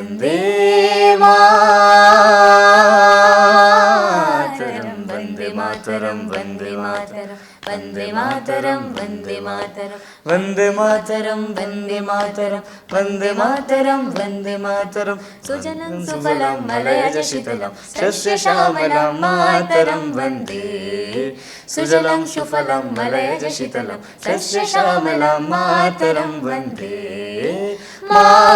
वन्दे मातरं वन्दे मातरं वन्दे मातरं वन्दे मातरं वन्दे मातरं वन्दे मातरं वन्दे मातरं वन्दे मातरं वन्दे मातरं सुजनं सुफलं मलयज शीतलं शस्यश्यामलं मातरं वन्दे सुजलं सुफलं मलयज शीतलं शस्यश्यामलं मातरं वन्दे मातरं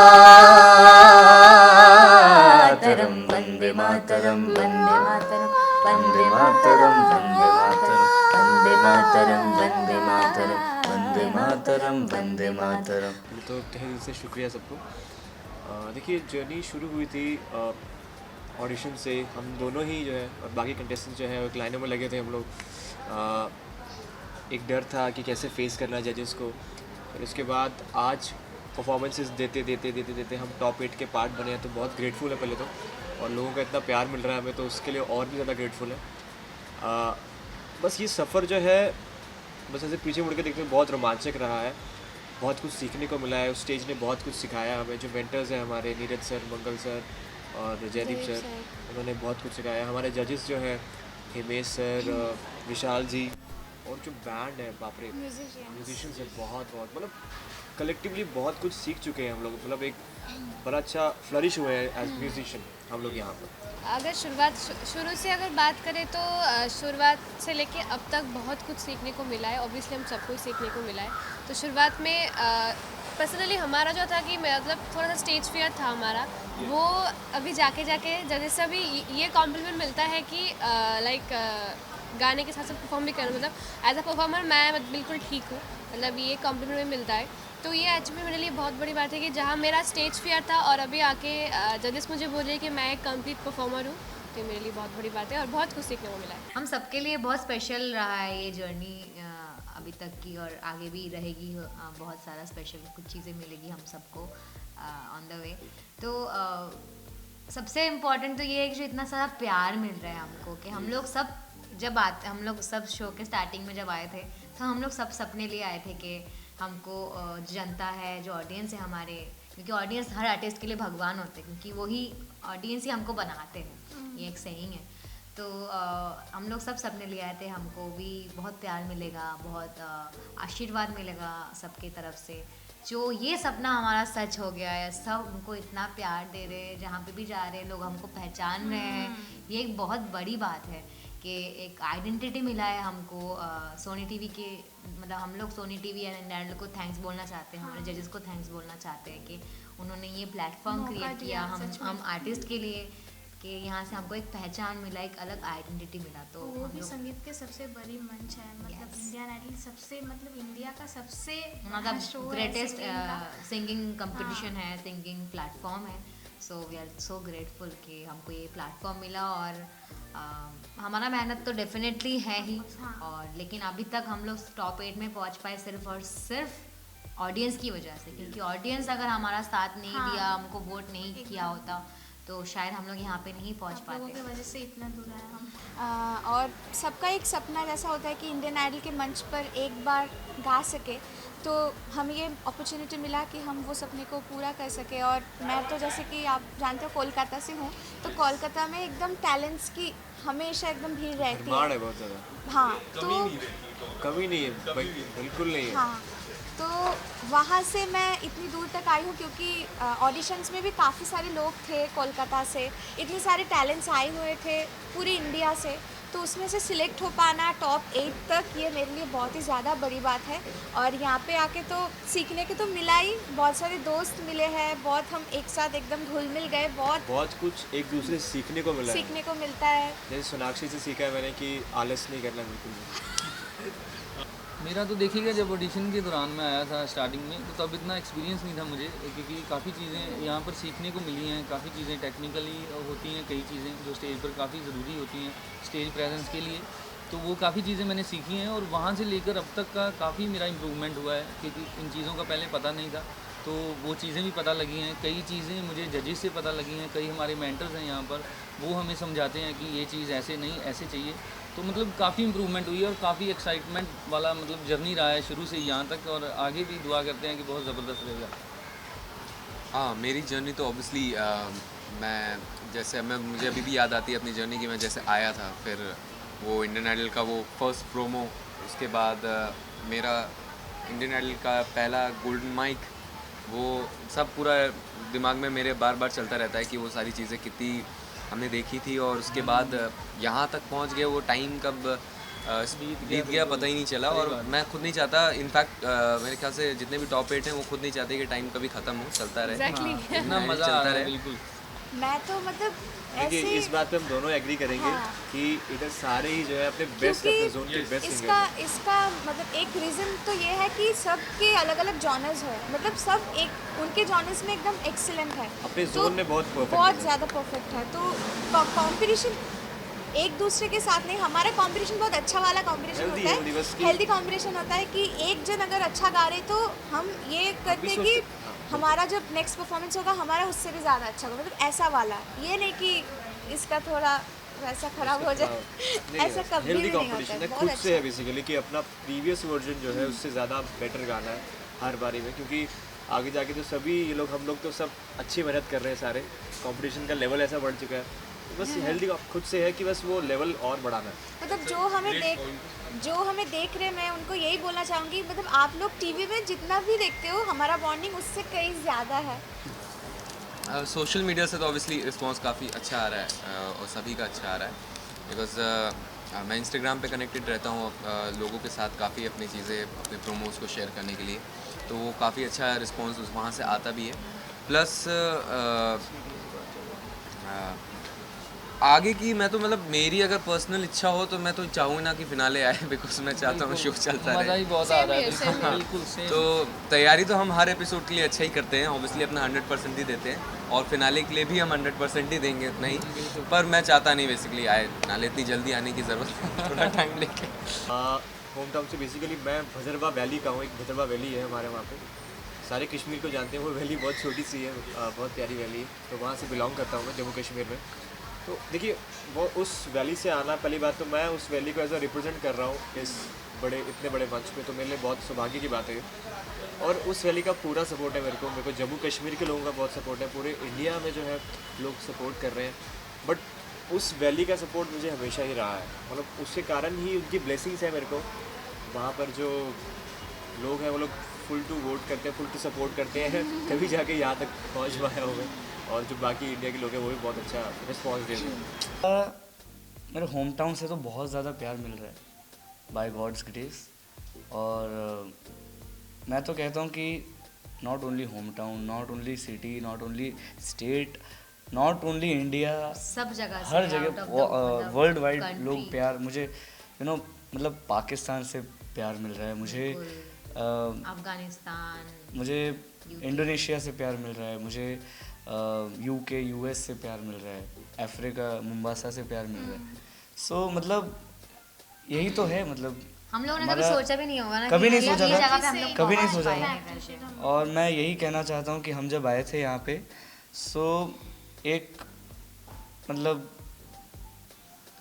वन्दे मातरं वन्दे मातरं वन्दे मातरं वन्दे मातरं वन्दे मातरं वन्दे मातरं वन्दे मातरं वन्दे मातरं। तो तहे दिल से शुक्रिया सबको। देखिए जर्नी शुरू हुई थी ऑडिशन से, हम दोनों ही जो है और बाकी कंटेस्टेंट जो है एक लाइनों में लगे थे हम लोग। एक डर था कि कैसे फेस करना जजेस को, और उसके बाद आज परफॉर्मेंसेस देते देते देते देते हम टॉप 8 के पार्ट बने हैं, तो बहुत ग्रेटफुल है पहले तो, और लोगों का इतना प्यार मिल रहा है हमें, तो उसके लिए और भी ज़्यादा ग्रेटफुल है। बस ये सफ़र जो है बस ऐसे पीछे मुड़ के देखते हुए बहुत रोमांचक रहा है, बहुत कुछ सीखने को मिला है। उस स्टेज ने बहुत कुछ सिखाया हमें। जो मेंटर्स हैं हमारे नीरज सर, मंगल सर और जयदीप सर, उन्होंने बहुत कुछ सिखाया। हमारे जजेस जो हैं हिमेश सर, विशाल जी, और जो बैंड है बाप रे, म्यूजिशियंस है, बहुत मतलब कलेक्टिवली बहुत कुछ सीख चुके हैं हम लोग। मतलब एक बड़ा अच्छा फ्लरिश हुए हैं एज म्यूजिशियन हम लोग यहाँ पर। अगर शुरू से अगर बात करें तो शुरुआत से लेके अब तक बहुत कुछ सीखने को मिला है। ऑब्वियसली हम सबको ही सीखने को मिला है। तो शुरुआत में पर्सनली हमारा जो था कि मतलब थोड़ा सा स्टेज फियर था हमारा, वो अभी जाके जैसे से अभी ये कॉम्प्लीमेंट मिलता है कि लाइक गाने के साथ साथ परफॉर्म भी करना, मतलब एज अ परफॉर्मर मैं बिल्कुल ठीक हूँ, मतलब ये कॉम्प्लीमेंट में मिलता है। तो ये एक्चुअली मेरे लिए बहुत बड़ी बात है कि जहाँ मेरा स्टेज फियर था और अभी आके जजेस मुझे बोले कि मैं एक कंप्लीट परफॉर्मर हूँ, तो मेरे लिए बहुत बड़ी बात है और बहुत कुछ सीखने को मिला है। हम सबके लिए बहुत स्पेशल रहा है ये जर्नी अभी तक की, और आगे भी रहेगी। बहुत सारा स्पेशल कुछ चीज़ें मिलेगी हम सबको ऑन द वे। तो सबसे इम्पॉर्टेंट तो ये है कि जो इतना सारा प्यार मिल रहा है हमको, कि हम लोग सब जब आते, हम लोग सब शो के स्टार्टिंग में जब आए थे तो हम लोग सब सपने लिए आए थे कि हमको जनता है, जो ऑडियंस है हमारे, क्योंकि ऑडियंस हर आर्टिस्ट के लिए भगवान होते हैं, क्योंकि वही ऑडियंस ही हमको बनाते हैं, ये एक सेइंग है। तो हम लोग सब सपने ले आए थे, हमको भी बहुत प्यार मिलेगा, बहुत आशीर्वाद मिलेगा सबकी तरफ से। जो ये सपना हमारा सच हो गया है, सब हमको इतना प्यार दे रहे हैं, जहाँ पे भी जा रहे हैं लोग हमको पहचान रहे हैं, ये एक बहुत बड़ी बात है कि एक आइडेंटिटी मिला है हमको। सोनी टीवी के, मतलब हम लोग सोनी टीवी एंड इंडिया को थैंक्स बोलना चाहते हैं, हमारे जजेस को थैंक्स बोलना चाहते हैं कि उन्होंने ये प्लेटफॉर्म क्रिएट किया हम आर्टिस्ट के लिए, कि यहाँ से हमको एक पहचान मिला, एक अलग आइडेंटिटी मिला। तो वो भी संगीत के सबसे बड़ी मंच है, मतलब इंडियन आइडल सबसे, मतलब इंडिया का सबसे मतलब ग्रेटेस्ट सिंगिंग कंपटीशन है, सिंगिंग प्लेटफॉर्म है। So we are so grateful कि हमको ये प्लेटफॉर्म मिला, और हमारा मेहनत तो डेफिनेटली है ही, और लेकिन अभी तक हम लोग टॉप 8 में पहुंच पाए सिर्फ और सिर्फ ऑडियंस की वजह से, क्योंकि ऑडियंस अगर हमारा साथ नहीं दिया, हमको वोट नहीं किया होता, तो शायद हम लोग यहाँ पे नहीं पहुँच पाते। लोगों की वजह से इतना दूर आए हम। और सबका एक सपना जैसा होता है कि इंडियन आइडल के मंच पर एक बार गा सके, तो हम ये अपॉर्चुनिटी मिला कि हम वो सपने को पूरा कर सके। और मैं तो जैसे कि आप जानते हो कोलकाता से हूँ, तो कोलकाता में एकदम टैलेंट्स की हमेशा एकदम भीड़ रहती है बहुत ज़्यादा। हाँ, तो कमी नहीं है, बिल्कुल नहीं है। हाँ, तो वहाँ से मैं इतनी दूर तक आई हूँ क्योंकि ऑडिशंस में भी काफ़ी सारे लोग थे कोलकाता से, इतने सारे टैलेंट्स आए हुए थे पूरी इंडिया से, तो उसमें से सिलेक्ट हो पाना टॉप 8 तक, ये मेरे लिए बहुत ही ज़्यादा बड़ी बात है। और यहाँ पे आके तो सीखने के तो मिला ही, बहुत सारे दोस्त मिले हैं, बहुत हम एक साथ एकदम घुल मिल गए, बहुत कुछ एक दूसरे से सीखने को मिला है, सीखने को मिलता है। जैसे सोनाक्षी से सीखा है मैंने कि आलस नहीं करना बिल्कुल भी। मेरा तो देखिएगा, जब ऑडिशन के दौरान मैं आया था स्टार्टिंग में, तो तब इतना एक्सपीरियंस नहीं था मुझे, क्योंकि काफ़ी चीज़ें यहाँ पर सीखने को मिली हैं, काफ़ी चीज़ें टेक्निकली होती हैं, कई चीज़ें जो स्टेज पर काफ़ी ज़रूरी होती हैं स्टेज प्रेजेंस के लिए, तो वो काफ़ी चीज़ें मैंने सीखी हैं, और वहाँ से लेकर अब तक का काफ़ी मेरा इम्प्रूवमेंट हुआ है, क्योंकि इन चीज़ों का पहले पता नहीं था, तो वो चीज़ें भी पता लगी हैं, कई चीज़ें मुझे जजेस से पता लगी हैं, कई हमारे मेंटर्स हैं यहाँ पर, वो हमें समझाते हैं कि ये चीज़ ऐसे नहीं ऐसे चाहिए। तो मतलब काफ़ी इम्प्रूवमेंट हुई है, और काफ़ी एक्साइटमेंट वाला मतलब जर्नी रहा है शुरू से यहाँ तक, और आगे भी दुआ करते हैं कि बहुत ज़बरदस्त रहेगा। हाँ, मेरी जर्नी तो ऑब्वियसली मैं जैसे मुझे अभी भी याद आती है अपनी जर्नी कि मैं जैसे आया था, फिर वो इंडियन आइडल का वो फर्स्ट प्रोमो, उसके बाद मेरा इंडियन आइडल का पहला गोल्डन माइक, वो सब पूरा दिमाग में मेरे बार बार चलता रहता है कि वो सारी चीज़ें कितनी हमने देखी थी, और उसके बाद यहाँ तक पहुँच गए, वो टाइम कब बीत गया पता ही नहीं चला। और मैं खुद नहीं चाहता, इनफैक्ट मेरे ख्याल से जितने भी टॉप 8 हैं वो खुद नहीं चाहते कि टाइम कभी ख़त्म हो, चलता रहे। Exactly. इतना Night मज़ा आ चलता रहा है, रहे। बिल्कुल। मैं तो मतलब देखिए ऐसे इस बात पे हम दोनों एग्री करेंगे हाँ। कि इधर सारे ही जो है अपने बेस्ट, क्योंकि अपने जोन के बेस्ट इसका सिंगर इसका मतलब एक रीज़न तो ये है कि सबके अलग अलग जॉनर्स है, मतलब सब एक उनके जॉनर्स में एकदम एक्सीलेंट है, अपने तो जोन में बहुत परफेक्ट बहुत ज़्यादा परफेक्ट है। तो कंपटीशन एक दूसरे के साथ नहीं, हमारा कंपटीशन बहुत अच्छा वाला कंपटीशन Healthy, होता healthy, बस है, कि- हेल्दी कंपटीशन होता है कि एक जन अगर अच्छा गा रहे तो हम ये करते हैं कि हमारा जब नेक्स्ट परफॉर्मेंस होगा हमारा उससे भी ज़्यादा अच्छा होगा, मतलब ऐसा वाला, ये नहीं कि इसका थोड़ा वैसा खराब हो जाए, ऐसा कभी भी हेल्दी नहीं होता कंपटीशन है। है, बहुत खुद अच्छा से है बेसिकली कि अपना प्रीवियस वर्जन जो है उससे ज़्यादा बेटर गाना है हर बारी में, क्योंकि आगे जाके तो सभी ये लोग, हम लोग तो सब अच्छी मेहनत कर रहे हैं सारे, कंपटीशन का लेवल ऐसा बढ़ चुका है, तो बस हेल्दी खुद से है कि बस वो लेवल और बढ़ाना है। मतलब जो हमें देख रहे हैं, मैं उनको यही बोलना चाहूँगी, मतलब आप लोग टीवी में जितना भी देखते हो हमारा बॉन्डिंग उससे कहीं ज़्यादा है। सोशल मीडिया से तो ऑब्वियसली रिस्पांस काफ़ी अच्छा आ रहा है, और सभी का अच्छा आ रहा है, बिकॉज मैं इंस्टाग्राम पे कनेक्टेड रहता हूँ लोगों के साथ काफ़ी, अपनी चीज़ें अपने प्रोमोस को शेयर करने के लिए, तो वो काफ़ी अच्छा रिस्पांस वहाँ से आता भी है। प्लस आगे की मैं तो मतलब मेरी अगर पर्सनल इच्छा हो तो मैं तो चाहूँ ना कि फिनाले आए, बिकॉज मैं चाहता हूँ शो चलता मज़ा रहे। ही बहुत आ Same रहा है, here, बिल्कुल same here. बिल्कुल सेम। तो तैयारी तो हम हर एपिसोड के लिए अच्छा ही करते हैं, ऑब्वियसली अपना 100% ही देते हैं, और फिनाले के लिए भी हम 100% ही देंगे उतना ही, पर मैं चाहता नहीं बेसिकली आए फिनाले, इतनी जल्दी आने की ज़रूरत है, थोड़ा टाइम लेके। होम टाउन से बेसिकली मैं भजरवा वैली का हूँ, एक भजरवा वैली है हमारे वहाँ पे, सारे कश्मीर को जानते हैं, वो वैली बहुत छोटी सी है, बहुत प्यारी वैली है, तो वहाँ से बिलोंग करता हूँ मैं, जम्मू कश्मीर में। तो देखिए वो उस वैली से आना, पहली बात तो मैं उस वैली को एज अ रिप्रेजेंट कर रहा हूँ इस इतने बड़े मंच पे, तो मेरे लिए बहुत सौभाग्य की बात है ये। और उस वैली का पूरा सपोर्ट है मेरे को जम्मू कश्मीर के लोगों का बहुत सपोर्ट है, पूरे इंडिया में जो है लोग सपोर्ट कर रहे हैं, बट उस वैली का सपोर्ट मुझे हमेशा ही रहा है, मतलब उसके कारण ही उनकी ब्लेसिंग्स है मेरे को। वहाँ पर जो लोग हैं वो लोग फुल टू वोट करते हैं, फुल टू सपोर्ट करते हैं, तभी जाके यहाँ तक पहुँच पाया हूँ मैं, और जो बाकी इंडिया के लोग हैं वो भी बहुत अच्छा रिस्पॉन्स दे रहे हैं। मेरे होम टाउन से तो बहुत ज़्यादा प्यार मिल रहा है बाय गॉड्स ग्रेस, और मैं तो कहता हूँ कि not only home town, not only city, not only state, not only India, सब जगह से, हर out जगह of the, मतलब वर्ल्ड वाइड country. लोग प्यार, मुझे मतलब पाकिस्तान से प्यार मिल रहा है, मुझे अफगानिस्तान, मुझे इंडोनेशिया से प्यार मिल रहा है, मुझे यूके यूएस से प्यार मिल रहा है, अफ्रीका मुंबासा से प्यार मिल रहा है। सो मतलब यही तो है, मतलब हम लोगों ने कभी हमारा- सोचा भी नहीं होगा ना कभी कि नहीं सोचा ये था, जगह पे हम लोग कभी नहीं पहुंच सोचा पाएंगे था। करके। और मैं यही कहना चाहता हूँ कि हम जब आए थे यहाँ पे, सो एक मतलब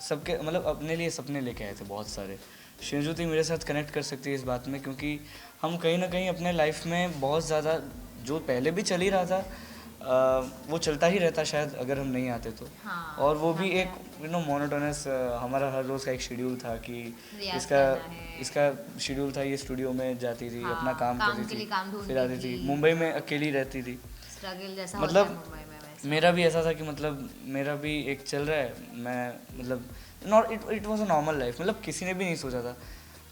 सबके मतलब अपने लिए सपने लेके आए थे बहुत सारे। शिंजुती मेरे साथ कनेक्ट कर सकती है इस बात में, क्योंकि हम कहीं ना कहीं अपने लाइफ में बहुत ज़्यादा, जो पहले भी चल ही रहा था वो चलता ही रहता शायद अगर हम नहीं आते तो। हाँ, और वो भी एक मोनोटोनस, हमारा हर रोज़ का एक शेड्यूल था कि रियाज इसका करना है। इसका शेड्यूल था, ये स्टूडियो में जाती थी, हाँ, अपना काम काम करती के लिए थी, काम ढूंढती फिर आती थी, थी। मुंबई में अकेली रहती थी। स्ट्रगल जैसा मतलब होता है मुंबई में वैसा। मेरा भी ऐसा था कि मतलब मेरा भी एक चल रहा है, मैं मतलब not it was a normal life, मतलब किसी ने भी नहीं सोचा था,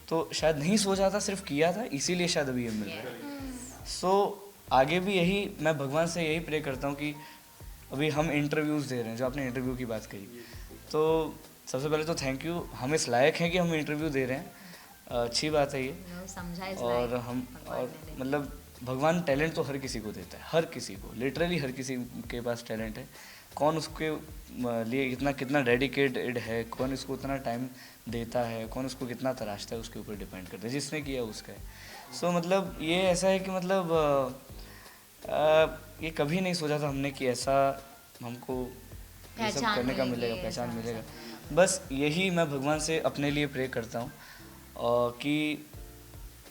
तो शायद नहीं सोचा था, सिर्फ किया था, इसीलिए शायद अभी ये मिल रहा है। सो आगे भी यही मैं भगवान से यही प्रे करता हूँ कि अभी हम इंटरव्यूज़ दे रहे हैं, जो आपने इंटरव्यू की बात करी, तो सबसे पहले तो थैंक यू, हम इस लायक हैं कि हम इंटरव्यू दे रहे हैं, अच्छी बात है ये। समझा इस और लायक हम भगवान और ने दे। मतलब भगवान टैलेंट तो हर किसी को देता है, हर किसी को, लिटरली हर किसी के पास टैलेंट है। कौन उसके लिए इतना कितना डेडिकेटेड है, कौन इसको उतना टाइम देता है, कौन उसको कितना तराशता है, उसके ऊपर डिपेंड करता है, जिसने किया उसका है। सो मतलब ये ऐसा है कि मतलब ये कभी नहीं सोचा था हमने कि ऐसा हमको ये सब पहचान करने का मिलेगी, मिलेगा, पहचान ऐसा मिलेगा। बस यही मैं भगवान से अपने लिए प्रे करता हूँ, और कि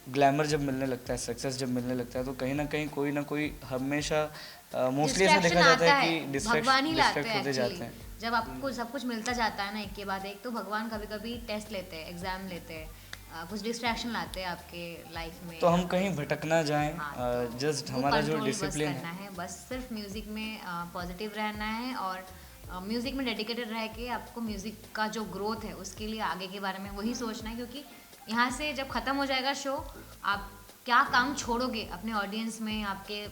ग्लैमर जब मिलने लगता है, सक्सेस जब मिलने लगता है, तो कहीं ना कोई हमेशा मोस्टली ऐसा देखा Distraction जाता आता है कि भगवान ही लाते डिस्ट्रैक्ट हैं होते एक्चुअली। जाते हैं। जब आपको सब कुछ मिलता जाता है ना एक के बाद एक, तो भगवान कभी कभी टेस्ट लेते हैं, एग्जाम लेते हैं, कुछ डिस्ट्रैक्शन लाते हैं आपके लाइफ में। तो हम कहीं भटक ना जाएं, हाँ, जस्ट वो हमारा जो control बस डिसिप्लिन करना है। है, बस सिर्फ म्यूज़िक में पॉजिटिव रहना है और म्यूज़िक में डेडिकेटेड रह के आपको म्यूज़िक का जो ग्रोथ है उसके लिए आगे के बारे में वही सोचना है, क्योंकि यहाँ से जब ख़त्म हो जाएगा शो, आप क्या काम छोड़ोगे अपने ऑडियंस में, आपके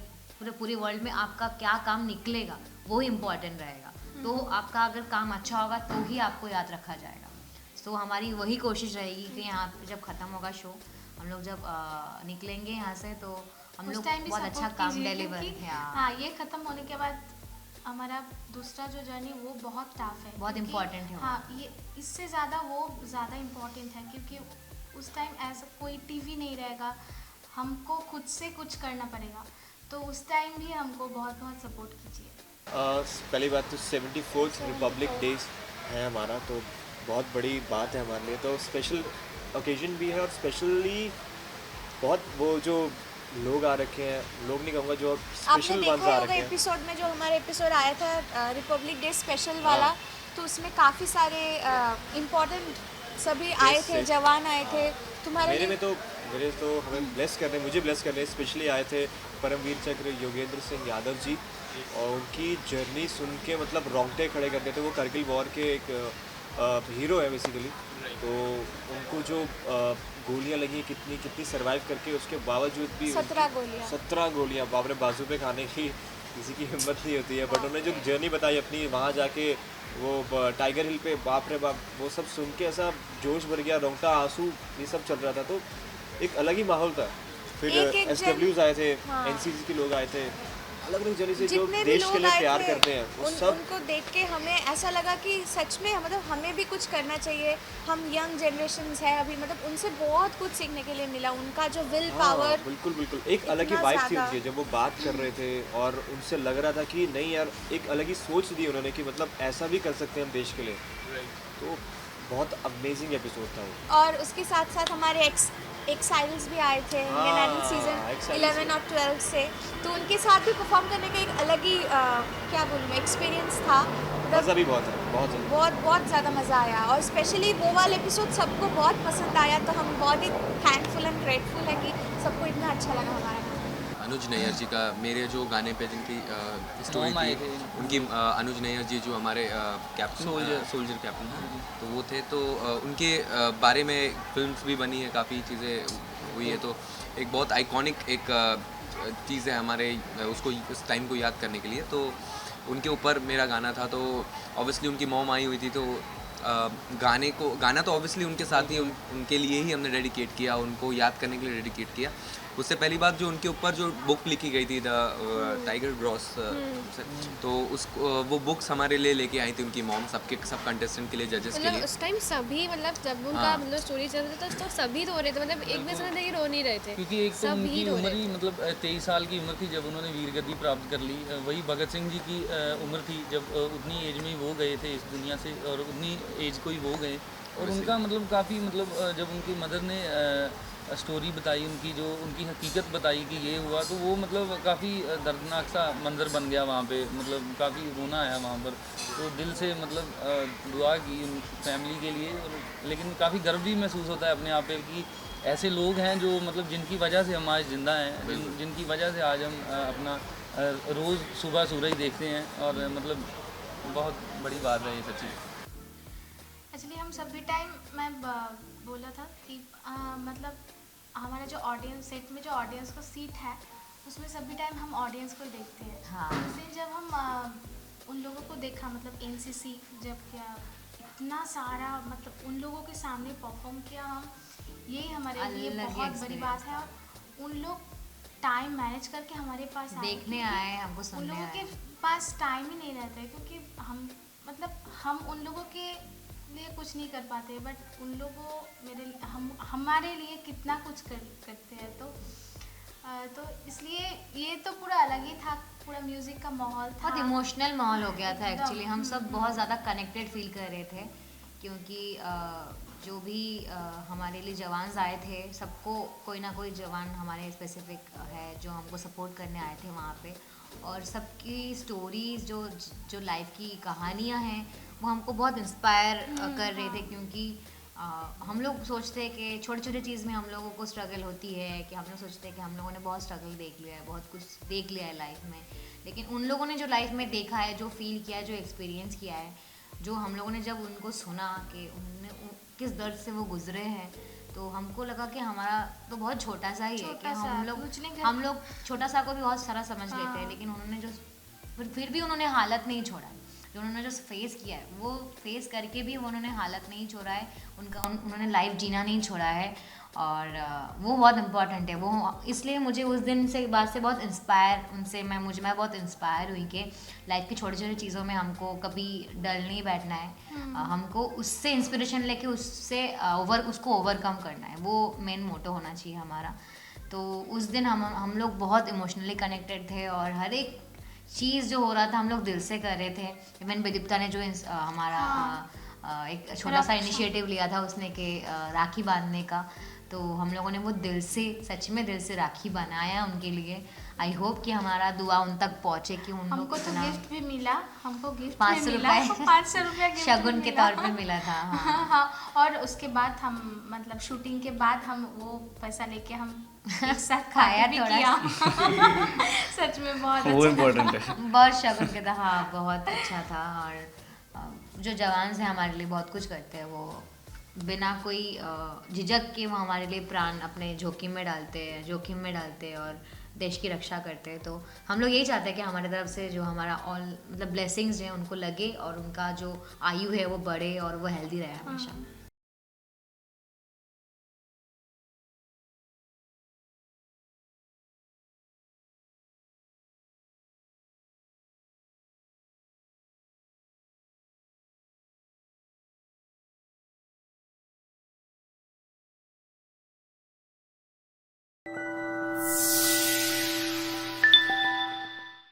पूरे वर्ल्ड में आपका क्या काम निकलेगा वो ही इम्पोर्टेंट रहेगा। तो आपका अगर काम अच्छा होगा तो ही आपको याद रखा जाएगा। तो हमारी वही कोशिश रहेगी कि यहाँ पे जब ख़त्म होगा शो, हम लोग जब निकलेंगे यहाँ से तो हम उस लोग टाइम भी बहुत अच्छा सपोर्ट काम कीजिए, डिलीवर। क्योंकि हाँ, ये खत्म होने के बाद हमारा दूसरा जो जर्नी वो बहुत टफ है, बहुत क्योंकि important है वो। हाँ, ये इससे ज़्यादा वो ज़्यादा इम्पोर्टेंट है, क्योंकि उस टाइम ऐसा कोई टीवी नहीं रहेगा, हमको खुद से कुछ करना पड़ेगा। तो उस टाइम भी हमको बहुत बहुत सपोर्ट कीजिए। पहली बात तो 74th रिपब्लिक डे है हमारा, तो बहुत बड़ी बात है हमारे लिए, तो स्पेशल ओकेजन भी है और स्पेशली बहुत वो जो लोग आ रखे हैं, लोग नहीं कहूँगा, जो आपने स्पेशल देखा वंस आ होगा रखे हैं। एपिसोड में, जो हमारा एपिसोड आया था रिपब्लिक डे स्पेशल वाला, तो उसमें काफ़ी सारे इम्पोर्टेंट सभी आए थे, yes. जवान आए थे तुम्हारे मेरे लिए। में तो हमें ब्लेस कर रहे हैं, मुझे ब्लेस कर रहे हैं। स्पेशली आए थे परमवीर चक्र योगेंद्र सिंह यादव जी, और उनकी जर्नी सुन के मतलब रोंगटे खड़े कर देते। वो करगिल वॉर के एक हीरो है बेसिकली, तो उनको जो गोलियां लगी, कितनी सर्वाइव करके, उसके बावजूद भी 17 गोलियां बाप रे बाजू पे खाने की किसी की हिम्मत नहीं होती है। बट उन्होंने जो जर्नी बताई अपनी, वहाँ जाके वो टाइगर हिल पे, बाप रे बाप, वो सब सुन के ऐसा जोश भर गया, रोंगटा, आंसू, ये सब चल रहा था। तो एक अलग ही माहौल था। फिर एक SWs आए थे, हाँ। NCC के लोग आए थे, अलग अलग जगह से जो जितने भी देश के लोग लिए आए प्यार थे, करते हैं वो सब। उनको देख के हमें ऐसा लगा कि सच में मतलब हमें भी कुछ करना चाहिए। हम यंग जनरेशन्स है अभी, मतलब उनसे बहुत कुछ सीखने के लिए मिला। उनका जो विल पावर, बिल्कुल बिल्कुल एक अलग ही इतना वाइब थी ज़्यादा। उनकी, जब वो बात कर रहे थे और उनसे लग रहा था कि नहीं यार, एक अलग ही सोच दी उन्होंने कि मतलब ऐसा भी कर सकते हैं हम देश के लिए। तो बहुत अमेजिंग एपिसोड था वो। और उसके साथ साथ हमारे एक्साइल्स भी आए थे इंडियन आइडल सीजन Exiles 11 और 12 से, तो उनके साथ भी परफॉर्म करने का एक अलग ही क्या बोलूँ मैं, एक्सपीरियंस था। मज़ा भी बहुत है, बहुत ज़्यादा। बहुत ज़्यादा मज़ा आया, और स्पेशली वो वाला एपिसोड सबको बहुत पसंद आया, तो हम बहुत ही थैंकफुल एंड ग्रेटफुल है कि सबको इतना अच्छा लगा हमारा गाना। अनुज नैयर जी का, मेरे जो गाने पे जिनकी स्टोरी मॉम आए थी, थे। उनकी अनुज नैयर जी जो हमारे कैप्टन सोल्जर कैप्टन हैं, तो वो थे। तो उनके बारे में फिल्म्स भी बनी है, काफ़ी चीज़ें हुई है। तो एक बहुत आइकॉनिक एक चीज़ है हमारे उसको, उस टाइम को याद करने के लिए। तो उनके ऊपर मेरा गाना था, तो ऑब्वियसली उनकी मॉम आई हुई थी, तो गाना तो ऑब्वियसली उनके साथ ही उनके लिए ही हमने डेडिकेट किया, उनको याद करने के लिए डेडिकेट किया। उससे पहली बात, जो उनके ऊपर जो बुक लिखी गई थी द टाइगर ग्रॉस से, तो वो बुक्स हमारे लिए लेके आई थी उनकी मॉम, सब कंटेस्टेंट के लिए, जजेस के मतलब लिए। उस टाइम सभी, मतलब जब उनका हाँ। मतलब स्टोरी चल रही थी तो सभी रो रहे थे, मतलब एक भी समय रो नहीं रहे थे, क्योंकि एक तो सभी उनकी रो उम्र रहे ही थे। मतलब 23 साल की उम्र थी जब उन्होंने वीर गद्दी प्राप्त कर ली। वही भगत सिंह जी की उम्र थी जब उतनी एज में ही वो गए थे इस दुनिया से, और उतनी एज को ही वो गए। और उनका मतलब काफ़ी मतलब जब उनकी मदर ने स्टोरी बताई उनकी, जो उनकी हकीकत बताई कि ये हुआ, तो वो मतलब काफ़ी दर्दनाक सा मंजर बन गया वहाँ पे, मतलब काफ़ी रोना आया वहाँ पर। तो दिल से मतलब दुआ की फैमिली के लिए, लेकिन काफ़ी गर्व भी महसूस होता है अपने आप पे कि ऐसे लोग हैं जो मतलब जिनकी वजह से हम आज ज़िंदा हैं, जिनकी वजह से आज हम अपना रोज़ सुबह सूरज देखते हैं, और मतलब बहुत बड़ी बात है ये सच्ची। एक्चुअली हम सभी टाइम, मैं बोला था कि मतलब हमारा जो ऑडियंस, सेट में जो ऑडियंस का सीट है उसमें सभी टाइम हम ऑडियंस को देखते हैं। हाँ। उस दिन जब हम उन लोगों को देखा, मतलब NCC जब क्या इतना सारा, मतलब उन लोगों के सामने परफॉर्म किया, हम यही हमारे लिए अलग ही बहुत बड़ी बात है। और उन लोग टाइम मैनेज करके हमारे पास आए, देखने क्योंकि आए, हमको उन सुनने लोगों आए। के पास टाइम ही नहीं रहता है, क्योंकि हम मतलब हम उन लोगों के लिए कुछ नहीं कर पाते, बट उन लोगों हमारे लिए कितना कुछ करते हैं। तो इसलिए ये तो पूरा अलग ही था, पूरा म्यूज़िक का माहौल था, बहुत इमोशनल माहौल हो गया था एकदम। एक्चुअली। हम सब बहुत ज़्यादा कनेक्टेड फील कर रहे थे, क्योंकि जो भी हमारे लिए जवान आए थे, सबको कोई ना कोई जवान हमारे स्पेसिफिक है जो हमको सपोर्ट करने आए थे वहाँ पे। और सबकी स्टोरीज जो जो लाइफ की कहानियाँ हैं वो हमको बहुत इंस्पायर कर रहे थे, क्योंकि हम लोग सोचते हैं कि छोटे छोटे चीज़ में हम लोगों को स्ट्रगल होती है, कि हम लोग सोचते हैं कि हम लोगों ने बहुत स्ट्रगल देख लिया है, बहुत कुछ देख लिया है लाइफ में, लेकिन उन लोगों ने जो लाइफ में देखा है, जो फील किया है, जो एक्सपीरियंस किया है, जो हम लोगों ने जब उनको सुना कि उन्होंने किस दर्द से वो गुजरे हैं, तो हमको लगा कि हमारा तो बहुत छोटा सा ही है, कि हम लोग छोटा सा को भी बहुत सारा समझ लेते हैं, लेकिन उन्होंने जो फिर भी उन्होंने हालत नहीं छोड़ा है, जो उन्होंने जो फेस किया है वो फेस करके भी उन्होंने हालत नहीं छोड़ा है, उन्होंने लाइफ जीना नहीं छोड़ा है, और वो बहुत इम्पॉर्टेंट है। वो इसलिए मुझे उस दिन से बाद से बहुत इंस्पायर उनसे मैं बहुत इंस्पायर हुई कि लाइफ की छोटी छोटी चीज़ों में हमको कभी डल नहीं बैठना है, हमको उससे इंस्पिरेशन लेके उससे उसको ओवरकम करना है, वो मेन मोटो होना चाहिए हमारा। तो उस दिन हम लोग बहुत इमोशनली कनेक्टेड थे, और हर एक चीज़ जो हो रहा था हम लोग दिल से कर रहे थे। इवन विदिप्ता ने जो हमारा एक छोटा सा इनिशिएटिव लिया था उसने कि राखी बांधने का, तो हम लोगों ने वो दिल से, सच में दिल से राखी बनाया उनके लिए। आई होप कि हमारा दुआ उन तक पहुँचे, कि उन हमको तो गिफ्ट भी मिला, हमको गिफ्ट 500 रुपये गिफ्ट शगुन के तौर पे मिला था। हाँ, और उसके बाद हम मतलब शूटिंग के बाद हम वो पैसा लेके हम एक साथ खाया भी थोड़ा किया। सच में बहुत वो अच्छा इम्पोर्टेंट है। बहुत शगुन के था, हाँ बहुत अच्छा था। और जो जवान से हमारे लिए बहुत कुछ करते हैं, वो बिना कोई झिझक के वो हमारे लिए प्राण अपने जोखिम में डालते हैं और देश की रक्षा करते हैं। तो हम लोग यही चाहते हैं कि हमारी तरफ से जो हमारा मतलब ब्लेसिंग्स हैं उनको लगे, और उनका जो आयु है वो बढ़े, और वो हेल्दी रहे हमेशा।